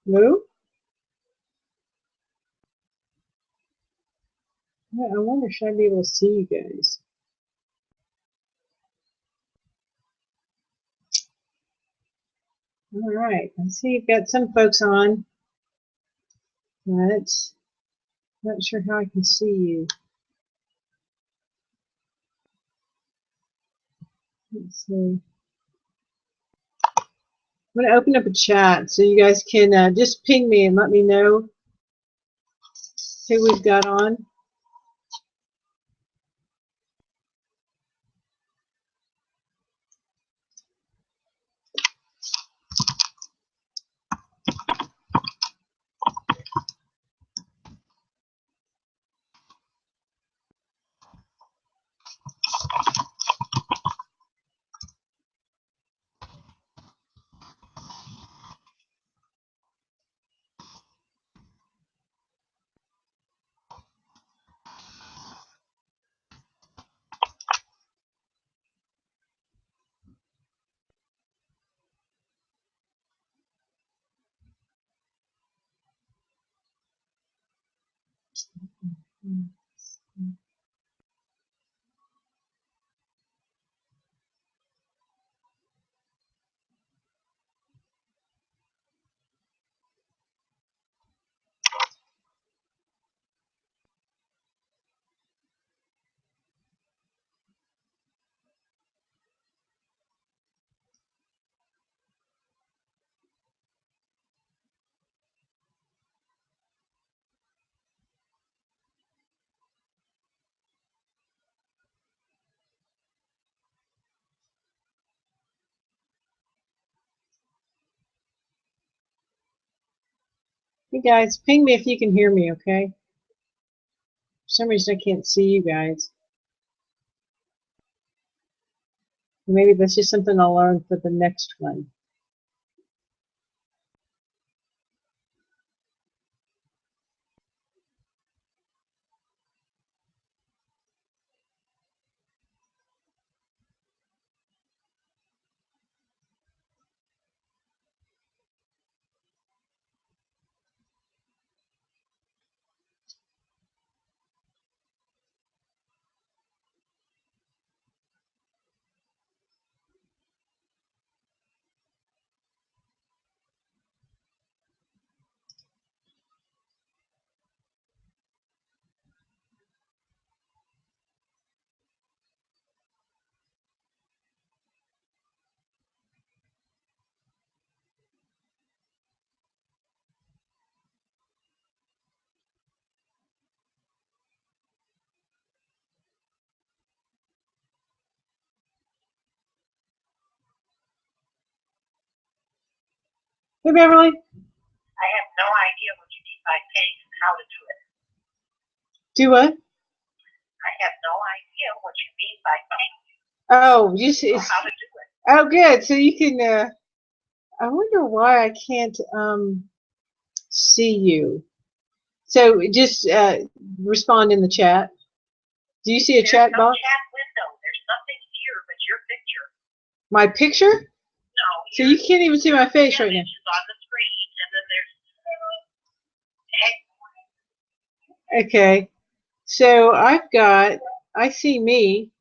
Moo? Yeah, I wonder, should I be able to see you guys? All right, I see you've got some folks on, but not sure how I can see you. Let's see. I'm going to open up a chat so you guys can just ping me and let me know who we've got on. Hey guys, ping me if you can hear me, okay? For some reason I can't see you guys. Maybe that's just something I'll learn for the next one. Hey Beverly. I have no idea what you mean by paying and how to do it. Do what? I have no idea what you mean by paying Oh, you see, or how to do it. oh good. So you can I wonder why I can't see you. So just respond in the chat. Do you see a There's chat no box? chat window. There's nothing here but your picture. My picture? No. So you can't even see my face right now. Image is on the screen, and then there's Okay. So I've got, I see me,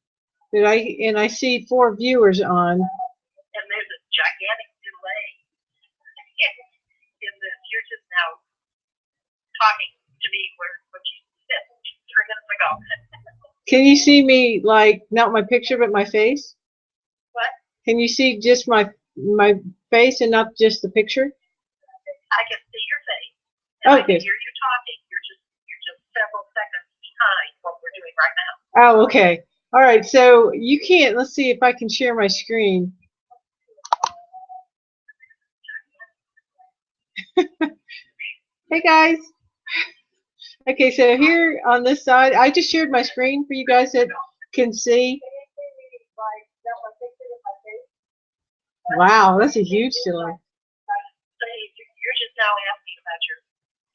but I see 4 viewers on. and there's a gigantic delay in this. You're just now talking to me where what you said 3 minutes ago. Can you see me, like, not my picture but my face? What? Can you see just my face and not just the picture? I can see your face, and I Okay. can hear you talking. You're just several seconds behind what we're doing right now. Oh, okay. All right. So you can't. Let's see if I can share my screen. Hey guys. Okay, so here on this side, I just shared my screen for you guys that can see. Wow, that's a huge delay. You're just now asking about your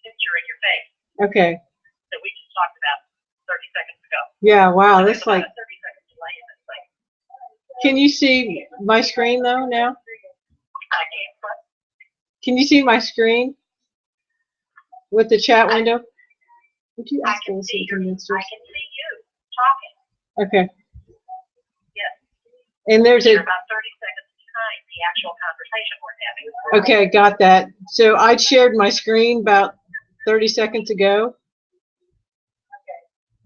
picture and your face Okay. that we just talked about 30 seconds ago. Yeah, wow, So that's like. a 30-second delay in this thing. Can you see my screen though now? I can't. Can you see my screen? with the chat window? Would you I ask can Alyssa see to come you. downstairs? I can see you talking. Okay. Yes. And there's You're a. about 30 seconds behind the actual conversation we're having. Okay, got that. So I shared my screen about 30 seconds ago. Okay.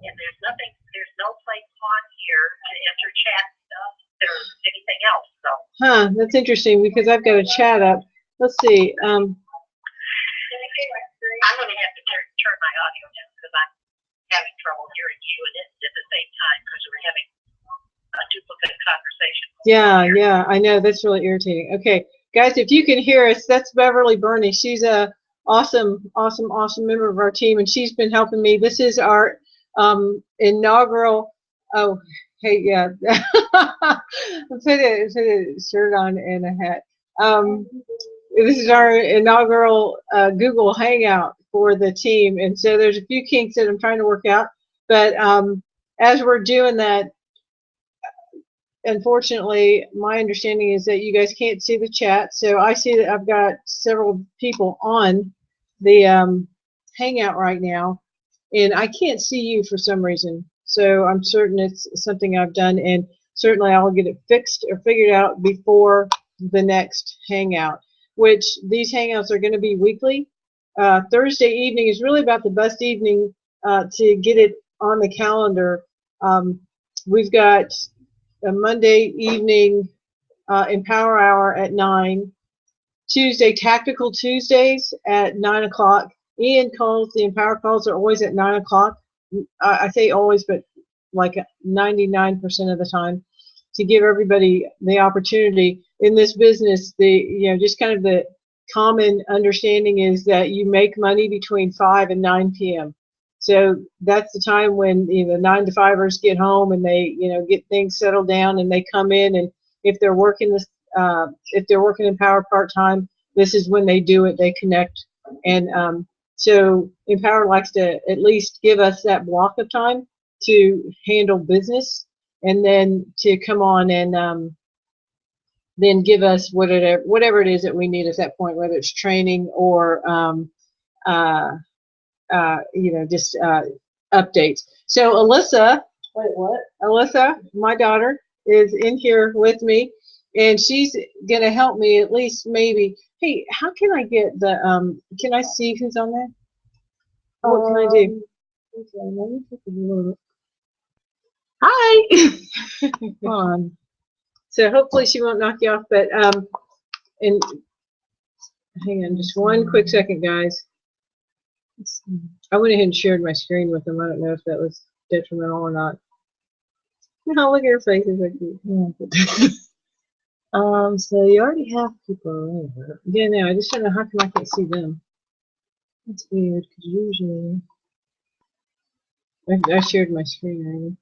And there's no place on here to enter chat stuff or anything else. So. Huh, that's interesting because I've got a chat up. Let's see. I'm going to have to turn my audio down because I'm having trouble hearing you and it at the same time because we're having a duplicate conversation. Yeah, I know. That's really irritating. Okay, guys, if you can hear us, that's Beverly Burney. She's a awesome member of our team, and she's been helping me. This is our inaugural. Oh, hey, yeah. put a shirt on and a hat. This is our inaugural Google Hangout for the team, and so there's a few kinks that I'm trying to work out. But as we're doing that, unfortunately, my understanding is that you guys can't see the chat. So I see that I've got several people on the Hangout right now, and I can't see you for some reason. So I'm certain it's something I've done, and certainly I'll get it fixed or figured out before the next Hangout, which these Hangouts are going to be weekly. Thursday evening is really about the best evening to get it on the calendar. We've got a Monday evening Empower Hour at 9. Tuesday, Tactical Tuesdays at 9 o'clock. Ian calls, the Empower calls are always at 9 o'clock. I say always, but like 99% of the time, to give everybody the opportunity. In this business, just kind of the common understanding is that you make money between 5 and 9 p.m. So that's the time when the 9-to-5ers get home and they get things settled down and they come in, and if they're working in Power part-time, this is when they do it. They connect, and so Empower likes to at least give us that block of time to handle business, and then to come on and then give us whatever it is that we need at that point, whether it's training or just updates. So Alyssa, Alyssa, my daughter, is in here with me, and she's gonna help me at least maybe. Hey, how can I get the can I see who's on there? What can I do? Hi. Hold on. So hopefully she won't knock you off, but and hang on just one quick second, guys. I went ahead and shared my screen with them. I don't know if that was detrimental or not. No, look at her faces. So you already have people over. Yeah, no, I just don't know how come I can't see them. That's weird, because usually I shared my screen already.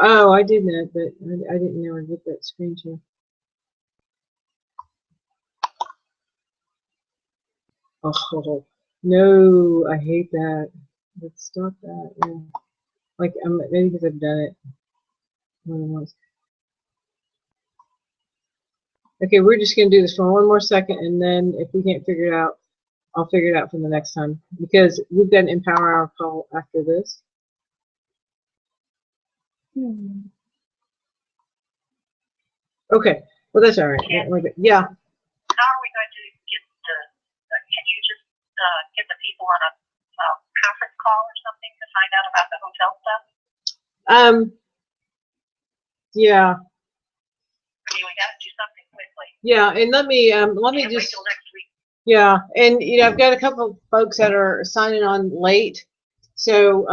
Oh, I did that, but I didn't know I'd get that screen share. Oh, no, I hate that. Let's stop that. Yeah. Like, maybe because I've done it more than once. Okay, we're just going to do this for one more second, and then if we can't figure it out, I'll figure it out for the next time, because we've got an Empower Hour call after this. Okay, well, that's all right. Yeah. How are we going to get can you just get the people on a conference call or something to find out about the hotel stuff? Yeah. I mean, we got to do something quickly. Yeah, and let me Can't just. wait till next week. Yeah, and I've got a couple of folks that are signing on late, so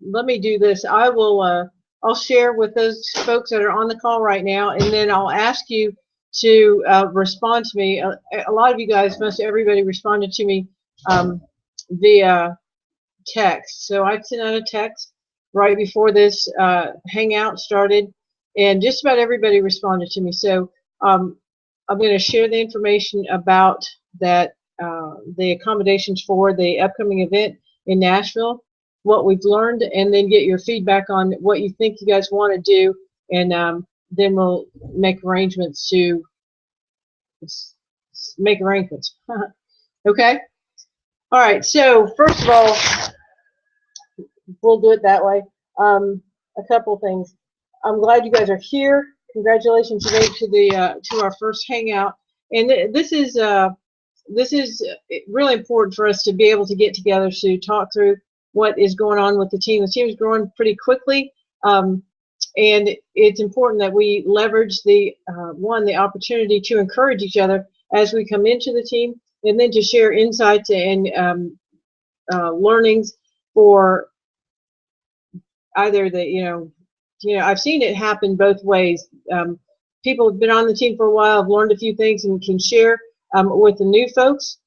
let me do this. I will. I'll share with those folks that are on the call right now, and then I'll ask you to respond to me. A lot of you guys, most everybody, responded to me via text. So I sent out a text right before this Hangout started, and just about everybody responded to me. So I'm going to share the information about that, the accommodations for the upcoming event in Nashville, what we've learned, and then get your feedback on what you think you guys want to do, and then we'll make arrangements to make arrangements. Okay. All right. So first of all, we'll do it that way. A couple things. I'm glad you guys are here. Congratulations today to the to our first hangout. And this is really important for us to be able to get together to talk through what is going on with the team. The team is growing pretty quickly, and it's important that we leverage the the opportunity to encourage each other as we come into the team, and then to share insights and learnings for either the I've seen it happen both ways. People have been on the team for a while, have learned a few things, and can share with the new folks,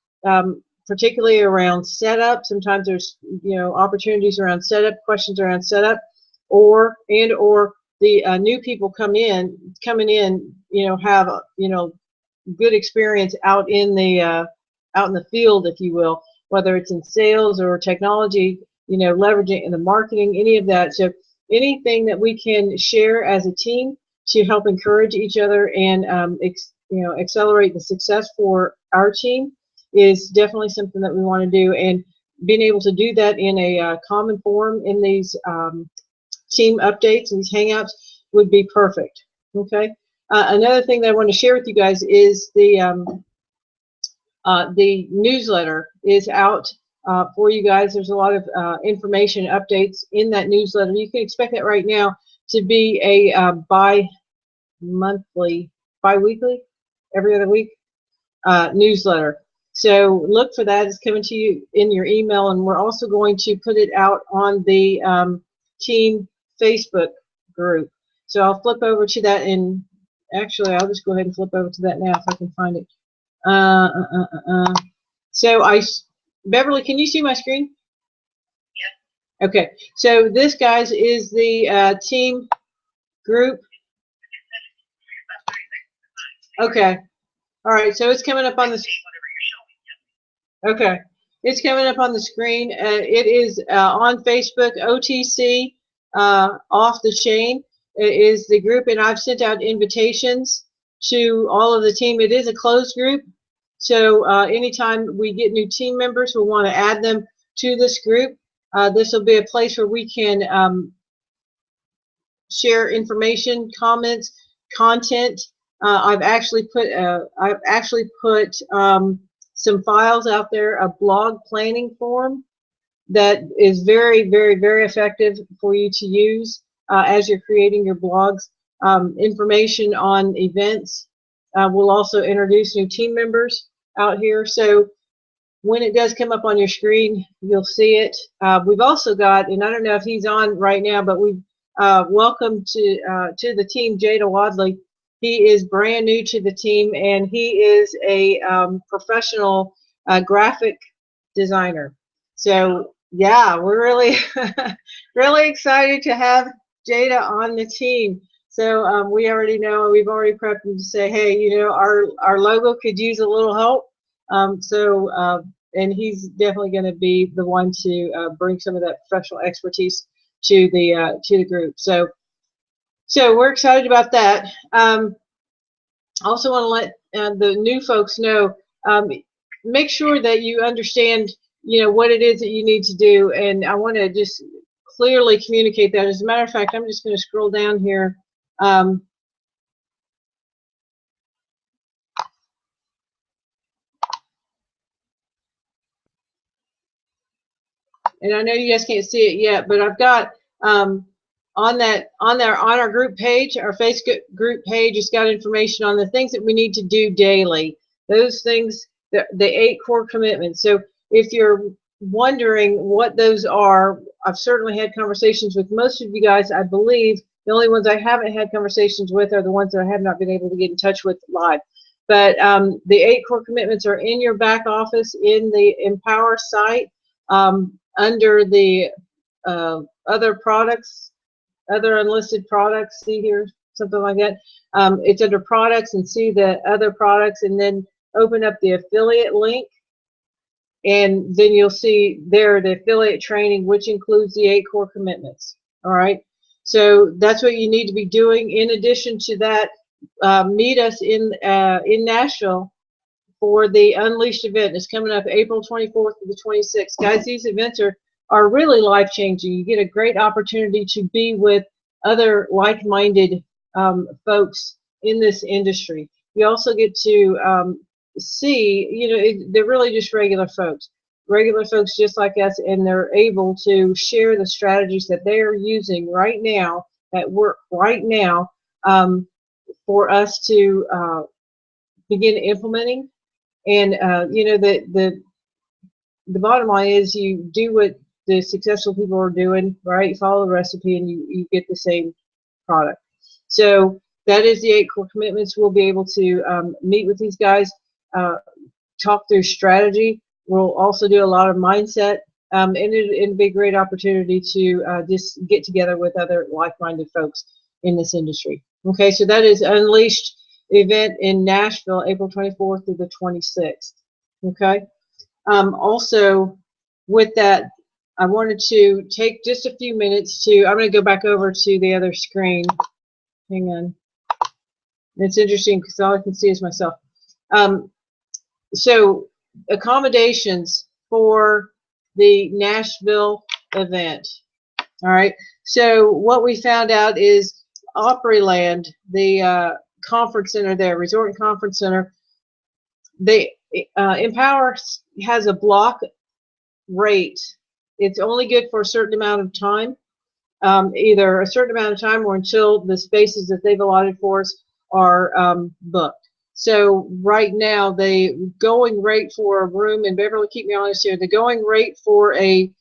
particularly around setup. Sometimes there's opportunities around setup, questions around setup, or the new people coming in, have good experience out in the field, if you will, whether it's in sales or technology, leveraging in the marketing, any of that. So anything that we can share as a team to help encourage each other and accelerate the success for our team is definitely something that we want to do. And being able to do that in a common form in these team updates and these hangouts would be perfect. Okay. Another thing that I want to share with you guys is the newsletter is out for you guys. There's a lot of information updates in that newsletter. You can expect that right now to be a bi-weekly, every other week newsletter. So look for that. It's coming to you in your email, and we're also going to put it out on the team Facebook group. So I'll flip over to that, and actually I'll just go ahead and flip over to that now if I can find it. So Beverly, can you see my screen? Yeah. Okay. So this, guys, is the team group. Okay. All right. So it's coming up on the. Okay. It's coming up on the screen. It is on Facebook. OTC off the chain is the group, and I've sent out invitations to all of the team. It is a closed group. So anytime we get new team members, we'll want to add them to this group. This will be a place where we can share information, comments, content. I've actually put some files out there, a blog planning form that is very, very, very effective for you to use as you're creating your blogs. Information on events. We'll also introduce new team members out here. So when it does come up on your screen, you'll see it. We've also got, and I don't know if he's on right now, but we've welcomed to the team Jada Wadley. He is brand new to the team, and he is a professional graphic designer. So yeah, we're really really excited to have Jada on the team. So we already know, we've already prepped him to say, hey, our logo could use a little help. And he's definitely going to be the one to bring some of that professional expertise to the group. So we're excited about that. Also want to let the new folks know, make sure that you understand, what it is that you need to do. And I want to just clearly communicate that. As a matter of fact, I'm just going to scroll down here. And I know you guys can't see it yet, but I've got on our group page, our Facebook group page, it's got information on the things that we need to do daily. Those things, the 8 core commitments. So if you're wondering what those are, I've certainly had conversations with most of you guys. I believe the only ones I haven't had conversations with are the ones that I have not been able to get in touch with live. But the 8 core commitments are in your back office in the Empower site, under the other products, other unlisted products. See here, something like that. It's under products, and see the other products, and then open up the affiliate link, and then you'll see there the affiliate training, which includes the 8 core commitments. All right. So that's what you need to be doing. In addition to that, meet us in Nashville for the Unleashed event. It's coming up April 24th to the 26th. Guys, these events are really life-changing. You get a great opportunity to be with other like-minded folks in this industry. You also get to see, they're really just regular folks just like us, and they're able to share the strategies that they are using right now, that work right now, for us to begin implementing. And the bottom line is, you do what the successful people are doing, right? You follow the recipe, and you get the same product. So that is the 8 core commitments. We'll be able to meet with these guys, talk through strategy. We'll also do a lot of mindset, and it'd be a great opportunity to just get together with other like-minded folks in this industry. Okay, so that is Unleashed event in Nashville, April 24th through the 26th. Okay. Also, with that, I wanted to take just a few minutes I'm going to go back over to the other screen. Hang on. It's interesting because all I can see is myself. So, accommodations for the Nashville event. All right. So, what we found out is Opryland, the conference center there, Resort and Conference Center, Empower has a block rate. It's only good for a certain amount of time, either a certain amount of time or until the spaces that they've allotted for us are booked. So right now, the going rate for a room, and Beverly, keep me honest here, the going rate for a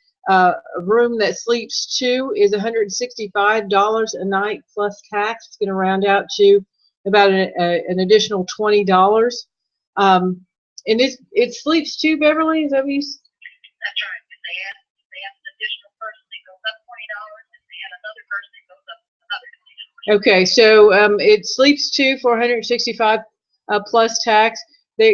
room that sleeps 2 is $165 a night plus tax. It's going to round out to about an additional $20. And it sleeps 2, Beverly, is that what you said? That's right. If they add an additional person, it goes up $20. If they add another person, it goes up another $20. Okay, so it sleeps 2 for $165 plus tax.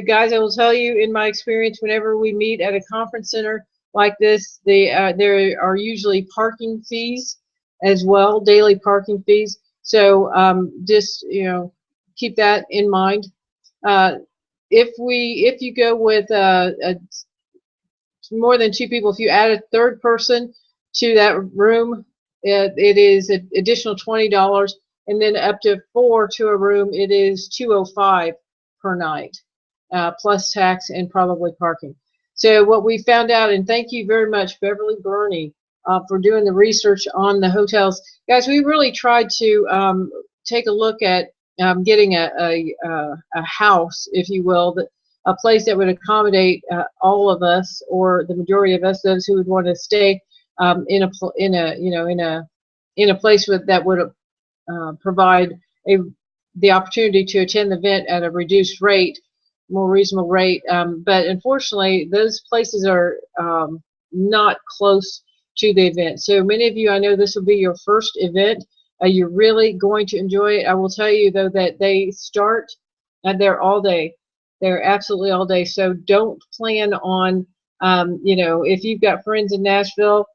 Guys, I will tell you, in my experience, whenever we meet at a conference center like this, there are usually parking fees as well, daily parking fees. So just keep that in mind. If you go with more than 2 people, if you add a third person to that room, it is an additional $20, and then up to 4 to a room, it is $205 per night, plus tax and probably parking. So what we found out, and thank you very much, Beverly Burney, for doing the research on the hotels. Guys, we really tried to take a look at getting a house, if you will, a place that would accommodate all of us, or the majority of us, those who would want to stay in a place that would provide the opportunity to attend the event at a reduced rate, more reasonable rate. But unfortunately, those places are not close to the event. So many of you, I know this will be your first event. You're really going to enjoy it. I will tell you, though, that they start, and they're all day. They're absolutely all day. So don't plan on, if you've got friends in Nashville,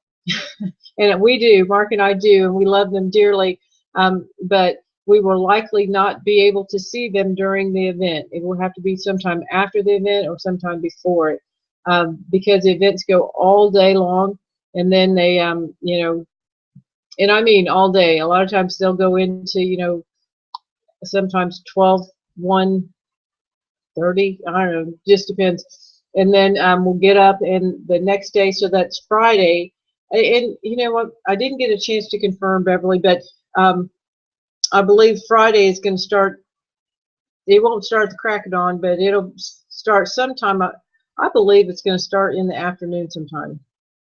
and we do, Mark and I do, and we love them dearly, but we will likely not be able to see them during the event. It will have to be sometime after the event or sometime before it, because the events go all day long, and then they, and I mean all day. A lot of times they'll go into, sometimes 12, 1, 30, I don't know, just depends. And then we'll get up, and the next day, so that's Friday. And you know what? I didn't get a chance to confirm, Beverly, but I believe Friday is going to start. It won't start at the crack of dawn, but it'll start sometime. I believe it's going to start in the afternoon sometime.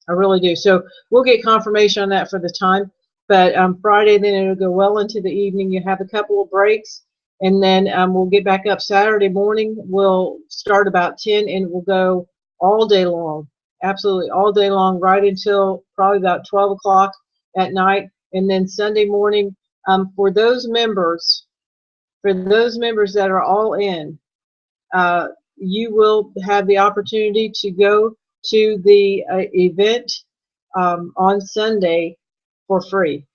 I really do. So we'll get confirmation on that for the time. But Friday, then it'll go well into the evening. You have a couple of breaks, and then we'll get back up Saturday morning. We'll start about 10, and we'll go all day long, absolutely all day long, right until probably about 12 o'clock at night. And then Sunday morning, for those members that are all in, you will have the opportunity to go to the event on Sunday for free.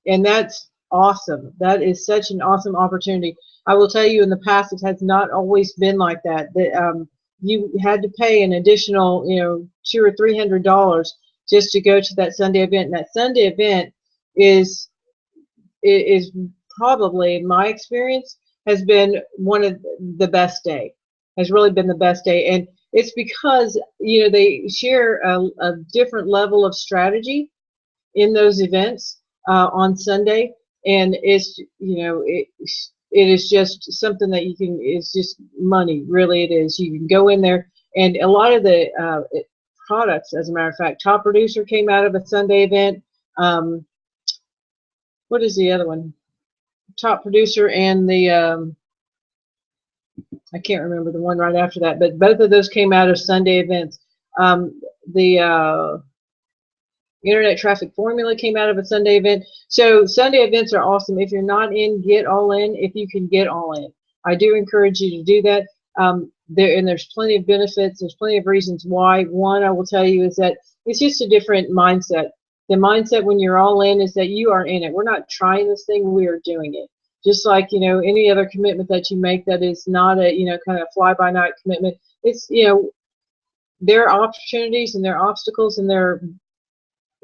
And that's awesome. That is such an awesome opportunity. I will tell you, in the past, it has not always been like that. That you had to pay an additional, $200 or $300 just to go to that Sunday event. And that Sunday event is probably, in my experience, has been one of the best day. Has really been the best day, and it's because they share a different level of strategy in those events on Sunday, and it's it is just something that you can. It's just money, really. It is. You can go in there, and a lot of the products, as a matter of fact, Top Producer came out of a Sunday event. What is the other one? Top Producer and the I can't remember the one right after that, but both of those came out of Sunday events. The Internet Traffic Formula came out of a Sunday event. So Sunday events are awesome. If you're not in, get all in. If you can get all in, I do encourage you to do that. There's plenty of benefits. There's plenty of reasons why. One, I will tell you, is that it's just a different mindset. The mindset when you're all in is that you are in it. We're not trying this thing, we are doing it. Just like, any other commitment that you make that is not a, kind of fly-by-night commitment. It's, there are opportunities and there are obstacles and there are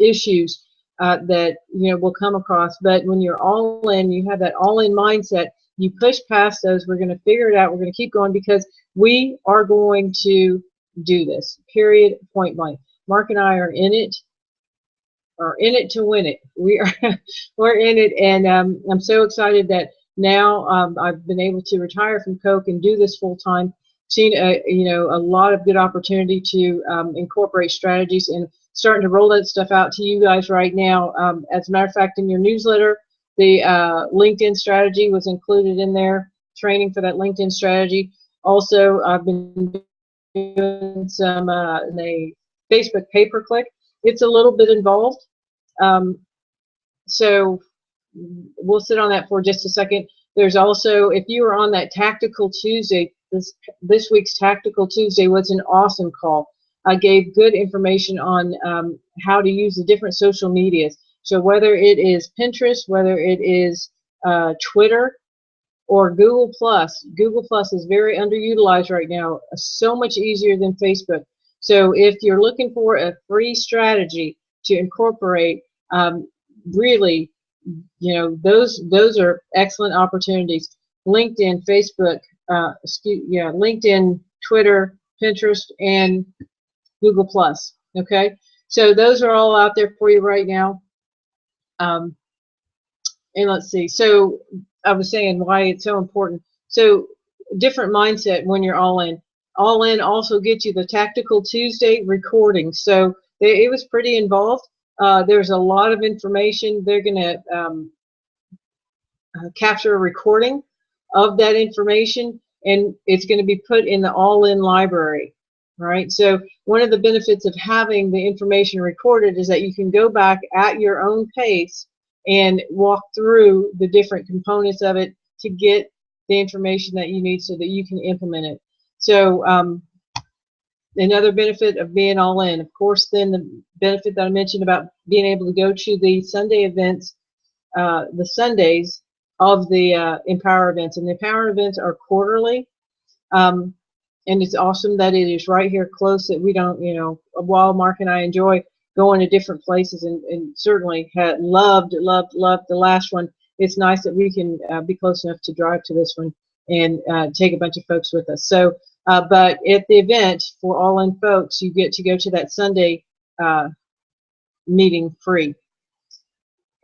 issues that, will come across. But when you're all in, you have that all-in mindset, you push past those. We're going to figure it out. We're going to keep going because we are going to do this, period, point blank. Mark and I are in it to win it. We're in it, and I'm so excited that now I've been able to retire from Coke and do this full time. Seen a lot of good opportunity to incorporate strategies and starting to roll that stuff out to you guys right now. As a matter of fact, in your newsletter, the LinkedIn strategy was included in there. Training for that LinkedIn strategy. Also, I've been doing some in a Facebook pay-per-click. It's a little bit involved, so we'll sit on that for just a second. There's also, if you were on that Tactical Tuesday, this week's Tactical Tuesday was an awesome call. I gave good information on how to use the different social medias. So whether it is Pinterest, whether it is Twitter, or Google Plus. Google Plus is very underutilized right now, so much easier than Facebook. So if you're looking for a free strategy to incorporate, really, those are excellent opportunities. LinkedIn, Facebook, LinkedIn, Twitter, Pinterest, and Google Plus. Okay, so those are all out there for you right now. And let's see. So I was saying why it's so important. So different mindset when you're all in. All in also gets you the Tactical Tuesday recording. So it was pretty involved. There's a lot of information. They're going to capture a recording of that information, and it's going to be put in the all-in library. Right. So one of the benefits of having the information recorded is that you can go back at your own pace and walk through the different components of it to get the information that you need so that you can implement it. So another benefit of being all in, of course, then the benefit that I mentioned about being able to go to the Sunday events, the Sundays of the Empower events. And the Empower events are quarterly. And it's awesome that it is right here close, that we don't, while Mark and I enjoy going to different places and certainly had loved the last one, it's nice that we can be close enough to drive to this one and take a bunch of folks with us. So, but at the event for all in folks, you get to go to that Sunday meeting free.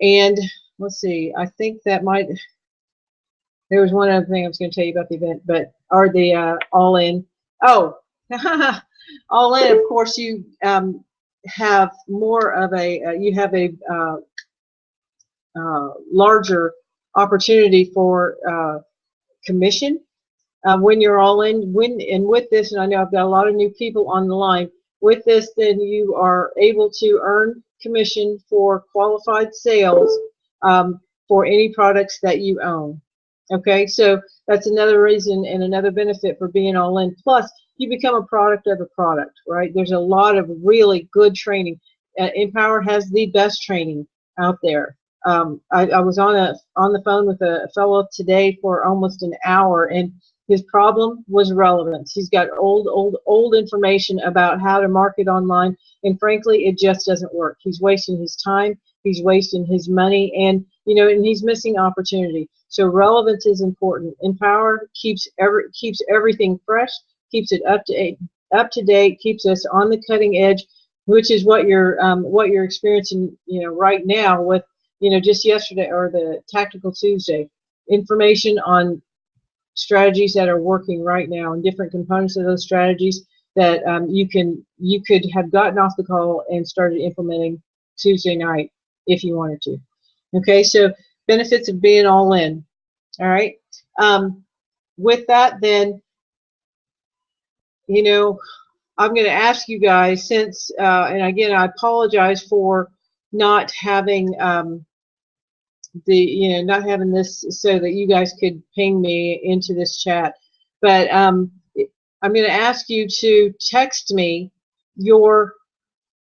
And let's see, I think that there was one other thing I was going to tell you about the event, but are the all in. Oh, all in, of course, you have more of a, larger opportunity for commission when you're all in. And with this, and I know I've got a lot of new people on the line, with this, then you are able to earn commission for qualified sales for any products that you own. Okay, so that's another reason and another benefit for being all in. Plus, you become a product of a product, right? There's a lot of really good training. Empower has the best training out there. I was on the phone with a fellow today for almost an hour, and his problem was relevance. He's got old information about how to market online, and frankly, it just doesn't work. He's wasting his time, he's wasting his money, and and he's missing opportunity. So relevance is important. Empower keeps everything fresh, keeps it up to date, keeps us on the cutting edge, which is what you're experiencing, right now with, just yesterday or the Tactical Tuesday, information on strategies that are working right now and different components of those strategies that you could have gotten off the call and started implementing Tuesday night if you wanted to. Okay, so benefits of being all in. All right. With that, then, I'm going to ask you guys, since, and again, I apologize for not having not having this so that you guys could ping me into this chat, but I'm going to ask you to text me your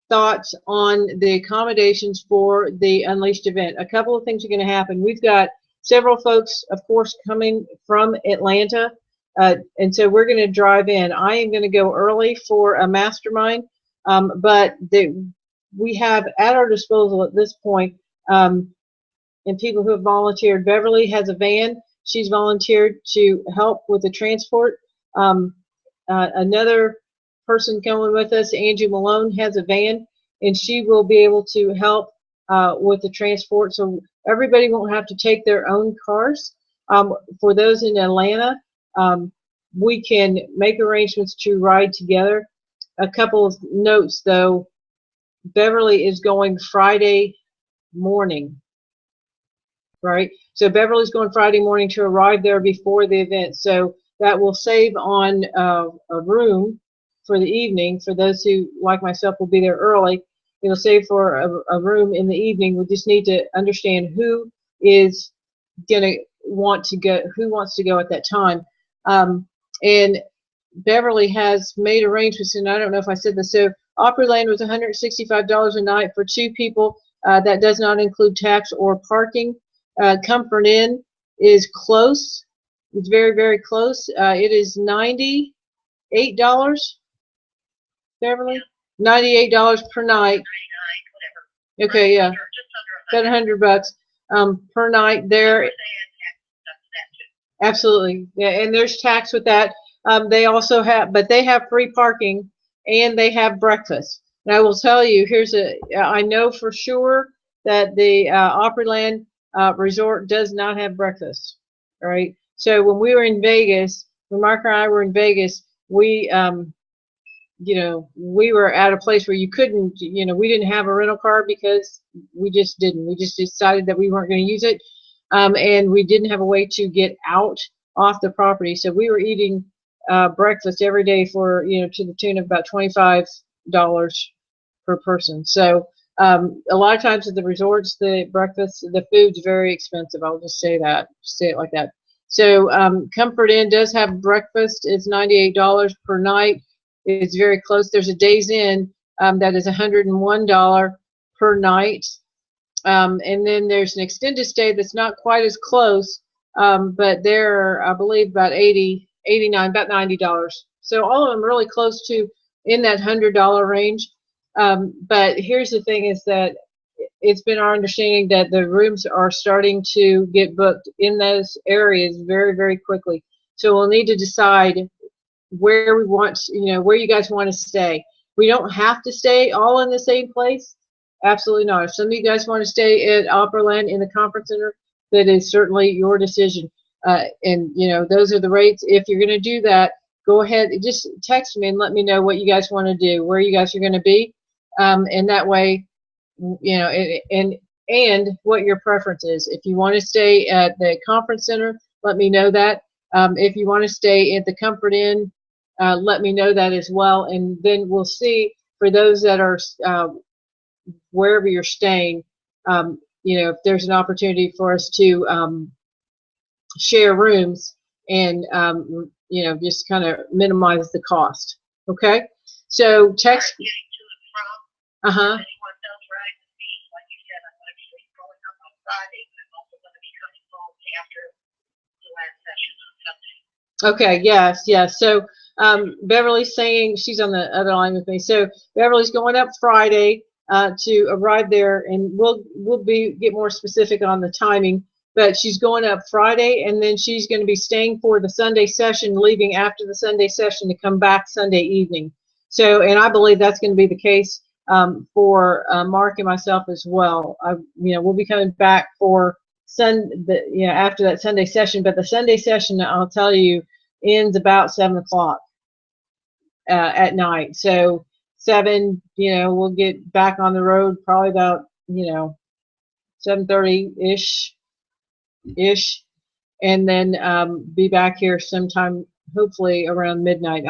thoughts on the accommodations for the Unleashed event. A couple of things are going to happen. We've got several folks, of course, coming from Atlanta, and so we're going to drive in. I am going to go early for a mastermind, but we have at our disposal at this point, and people who have volunteered. Beverly has a van. She's volunteered to help with the transport. Another person coming with us, Angie Malone, has a van, and she will be able to help with the transport. So everybody won't have to take their own cars. For those in Atlanta, we can make arrangements to ride together. A couple of notes, though. Beverly is going Friday morning, right? So Beverly's going Friday morning to arrive there before the event. So that will save on a room for the evening. For those who, like myself, will be there early, it'll save for a room in the evening. We just need to understand who is going to want to go, who wants to go at that time. And Beverly has made arrangements, and I don't know if I said this. So Opryland was $165 a night for 2 people. That does not include tax or parking. Comfort Inn is close. It's very, very close. It is $98, Beverly? $98 per night. Okay, yeah. About $100 per night there. Absolutely. Yeah, and there's tax with that. They also have, but they have free parking and they have breakfast. And I will tell you, I know for sure that the Opryland resort does not have breakfast. All right. So when we were in Vegas, when Mark and I were in Vegas, we we were at a place where you couldn't, we didn't have a rental car because we just didn't. We just decided that we weren't going to use it. And we didn't have a way to get out off the property. So we were eating breakfast every day for, to the tune of about $25 per person. So a lot of times at the resorts, the food's very expensive. I'll just say it like that. So Comfort Inn does have breakfast. It's $98 per night. It's very close. There's a Days Inn that is $101 per night. And then there's an extended stay that's not quite as close, but they're, I believe, about $80, $89, about $90. So all of them really close to in that $100 range. But here's the thing is that it's been our understanding that the rooms are starting to get booked in those areas very, very quickly. So we'll need to decide where we want, where you guys want to stay. We don't have to stay all in the same place. Absolutely not. If some of you guys want to stay at Opryland in the conference center, that is certainly your decision. And those are the rates. If you're going to do that, go ahead, just text me and let me know what you guys want to do, where you guys are going to be, and that way, and what your preference is. If you want to stay at the conference center, let me know that. If you want to stay at the Comfort Inn, let me know that as well, and then we'll see for those that are wherever you're staying, if there's an opportunity for us to share rooms and just kind of minimize the cost. Okay, so text. Friday, but I'm also going to be coming home after the last session on Sunday. Okay, yes, yes. So Beverly's saying she's on the other line with me. So Beverly's going up Friday to arrive there, and we'll get more specific on the timing. But she's going up Friday, and then she's going to be staying for the Sunday session, leaving after the Sunday session to come back Sunday evening. So, and I believe that's going to be the case for Mark and myself as well. We'll be coming back for after that Sunday session. But the Sunday session, I'll tell you, ends about 7 o'clock at night. So 7, we'll get back on the road probably about 7:30 ish, and then be back here sometime, hopefully around midnight.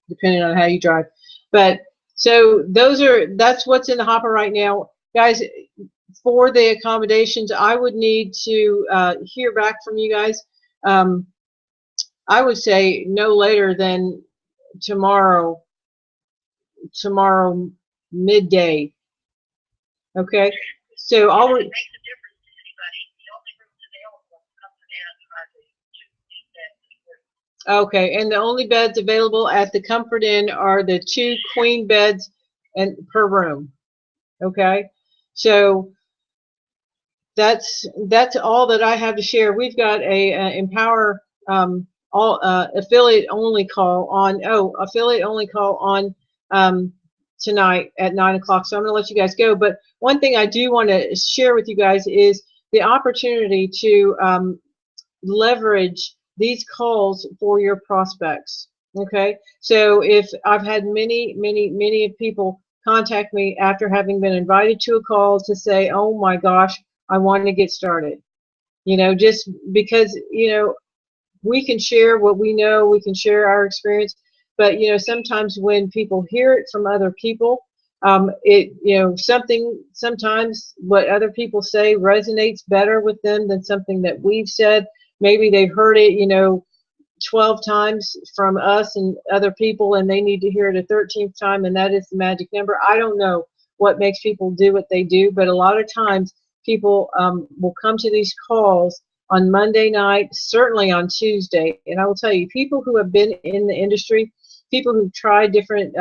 Depending on how you drive. But so that's what's in the hopper right now, guys. For the accommodations, I would need to hear back from you guys. I would say no later than tomorrow midday. Okay, so I'll. It makes a difference to anybody. The only rooms available are the 2 queen beds. Okay, and the only beds available at the Comfort Inn are the 2 queen beds and per room. Okay, so that's all that I have to share. We've got a Empower affiliate only call on tonight at 9 o'clock. So I'm going to let you guys go. But one thing I do want to share with you guys is the opportunity to leverage these calls for your prospects. Okay, so if I've had many people contact me after having been invited to a call to say, oh my gosh, I want to get started. Just because we can share what we know, we can share our experience, but sometimes when people hear it from other people, sometimes what other people say resonates better with them than something that we've said. Maybe they've heard it 12 times from us and other people, and they need to hear it a 13th time, and that is the magic number. I don't know what makes people do what they do, but a lot of times people will come to these calls on Monday night, certainly on Tuesday. And I will tell you, people who have been in the industry, people who've tried different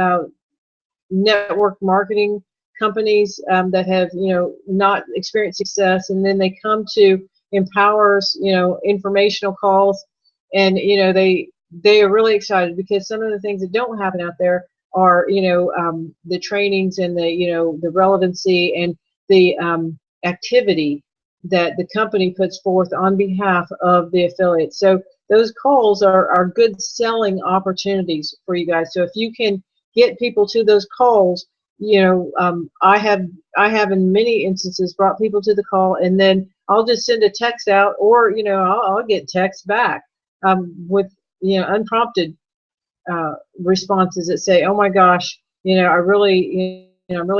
network marketing companies that have, not experienced success, and then they come to Empower's, informational calls, and they are really excited because some of the things that don't happen out there are, the trainings and the relevancy and the activity that the company puts forth on behalf of the affiliates. So those calls are good selling opportunities for you guys. So if you can get people to those calls, I have in many instances brought people to the call, and then I'll just send a text out, or I'll get text back with unprompted responses that say, oh my gosh, I'm really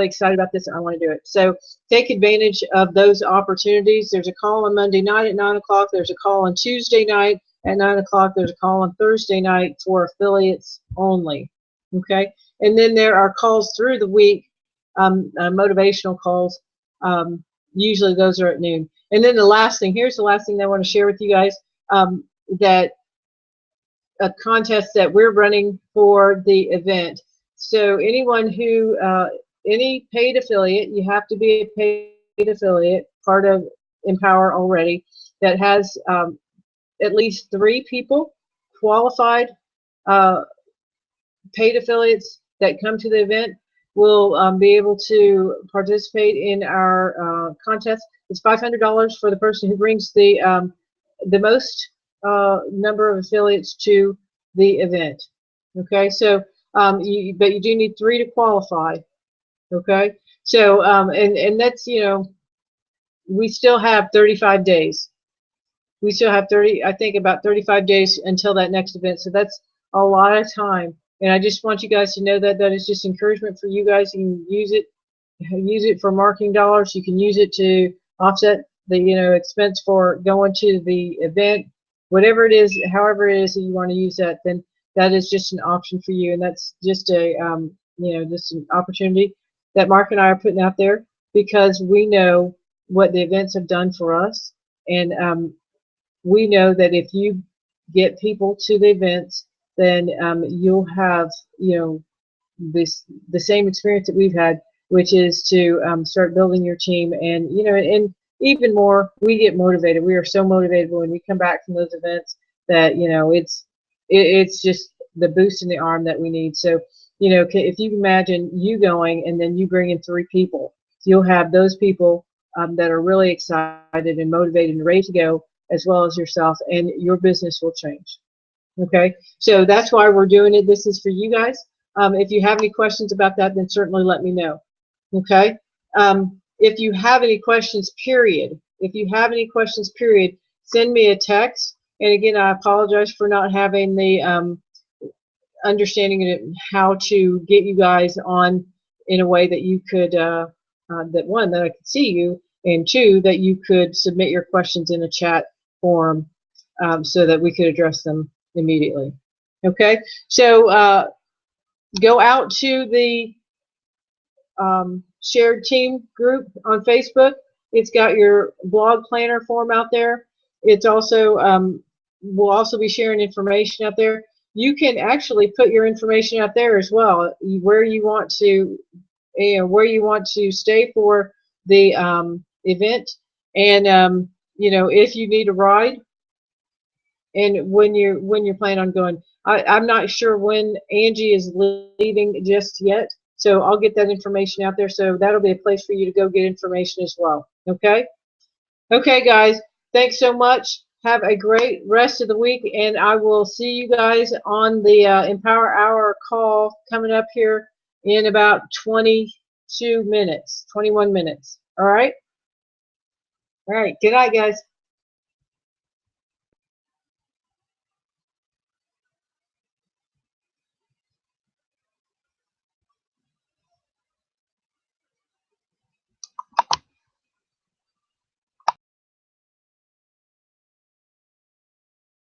excited about this and I want to do it. So take advantage of those opportunities. There's a call on Monday night at 9 o'clock. There's a call on Tuesday night at 9 o'clock. There's a call on Thursday night for affiliates only. Okay. And then there are calls through the week, motivational calls. Usually those are at noon. And then here's the last thing that I want to share with you guys, that a contest that we're running for the event. So anyone who, any paid affiliate, you have to be a paid affiliate, part of Empower already, that has at least 3 people, qualified paid affiliates that come to the event will be able to participate in our contest. It's $500 for the person who brings the most number of affiliates to the event. Okay, so but you do need 3 to qualify. Okay, so and that's, we still have 35 days. We still have about 35 days until that next event. So that's a lot of time. And I just want you guys to know that is just encouragement for you guys. You can use it for marketing dollars. You can use it to offset the expense for going to the event, whatever it is, however it is that you want to use that. Then that is just an option for you, and that's just a just an opportunity that Mark and I are putting out there, because we know what the events have done for us, and we know that if you get people to the events, then you'll have, the same experience that we've had, which is to start building your team, and and even more, we get motivated. We are so motivated when we come back from those events that it's just the boost in the arm that we need. So if you imagine you going and then you bring in 3 people, you'll have those people that are really excited and motivated and ready to go, as well as yourself, and your business will change. Okay, so that's why we're doing it. This is for you guys. If you have any questions about that, then certainly let me know. Okay. If you have any questions, period. If you have any questions, period, send me a text. And again, I apologize for not having the understanding of how to get you guys on in a way that you could, that one, that I could see you, and two, that you could submit your questions in a chat forum so that we could address them immediately. Okay, so go out to the shared team group on Facebook. It's got your blog planner form out there. It's also we'll also be sharing information out there. You can actually put your information out there as well, where you want to, where you want to stay for the event, and if you need a ride, and when you're planning on going. I'm not sure when Angie is leaving just yet, so I'll get that information out there. So that'll be a place for you to go get information as well. Okay? Okay, guys. Thanks so much. Have a great rest of the week, and I will see you guys on the Empower Hour call coming up here in about 22 minutes, 21 minutes. All right? All right. Good night, guys.